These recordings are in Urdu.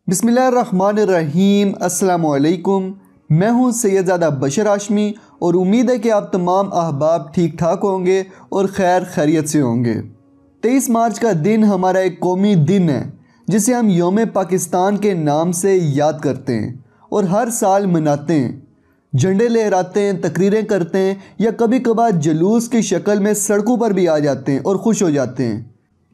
بسم اللہ الرحمن الرحیم۔ السلام علیکم، میں ہوں سید زادہ بشر ہاشمی اور امید ہے کہ آپ تمام احباب ٹھیک ٹھاک ہوں گے اور خیر خیریت سے ہوں گے۔ 23 مارچ کا دن ہمارا ایک قومی دن ہے جسے ہم یوم پاکستان کے نام سے یاد کرتے ہیں اور ہر سال مناتے ہیں۔ جھنڈے لہراتے ہیں، تقریریں کرتے ہیں یا کبھی کبھار جلوس کی شکل میں سڑکوں پر بھی آ جاتے ہیں اور خوش ہو جاتے ہیں۔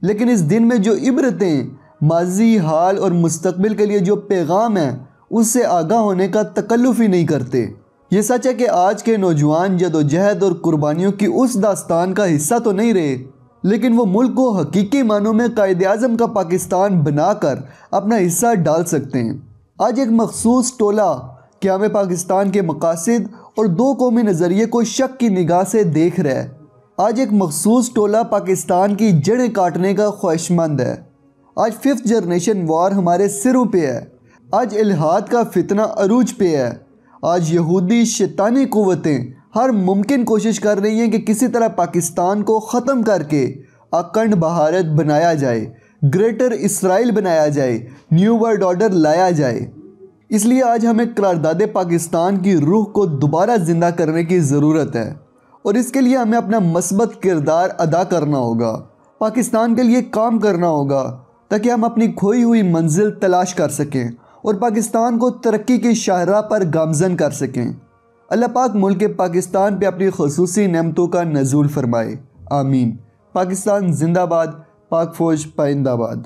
لیکن اس دن میں جو عبرتیں، ماضی، حال اور مستقبل کے لیے جو پیغام ہے اس سے آگاہ ہونے کا تکلف ہی نہیں کرتے۔ یہ سچ ہے کہ آج کے نوجوان جدوجہد اور قربانیوں کی اس داستان کا حصہ تو نہیں رہے، لیکن وہ ملک کو حقیقی معنوں میں قائد اعظم کا پاکستان بنا کر اپنا حصہ ڈال سکتے ہیں۔ آج ایک مخصوص ٹولہ قیام پاکستان کے مقاصد اور دو قومی نظریے کو شک کی نگاہ سے دیکھ رہا ہے۔ آج ایک مخصوص ٹولہ پاکستان کی جڑیں کاٹنے کا خواہشمند ہے۔ آج 5th جنریشن وار ہمارے سروں پہ ہے۔ آج الحاد کا فتنہ عروج پہ ہے۔ آج یہودی شیطانی قوتیں ہر ممکن کوشش کر رہی ہیں کہ کسی طرح پاکستان کو ختم کر کے اکھنڈ بھارت بنایا جائے، گریٹر اسرائیل بنایا جائے، نیو ورلڈ آرڈر لایا جائے۔ اس لیے آج ہمیں قرارداد پاکستان کی روح کو دوبارہ زندہ کرنے کی ضرورت ہے اور اس کے لیے ہمیں اپنا مثبت کردار ادا کرنا ہوگا، پاکستان کے لیے کام کرنا ہوگا تاکہ ہم اپنی کھوئی ہوئی منزل تلاش کر سکیں اور پاکستان کو ترقی کی شاہراہ پر گامزن کر سکیں۔ اللہ پاک ملک پاکستان پہ اپنی خصوصی نعمتوں کا نزول فرمائے، آمین۔ پاکستان زندہ باد، پاک فوج پائندہ باد۔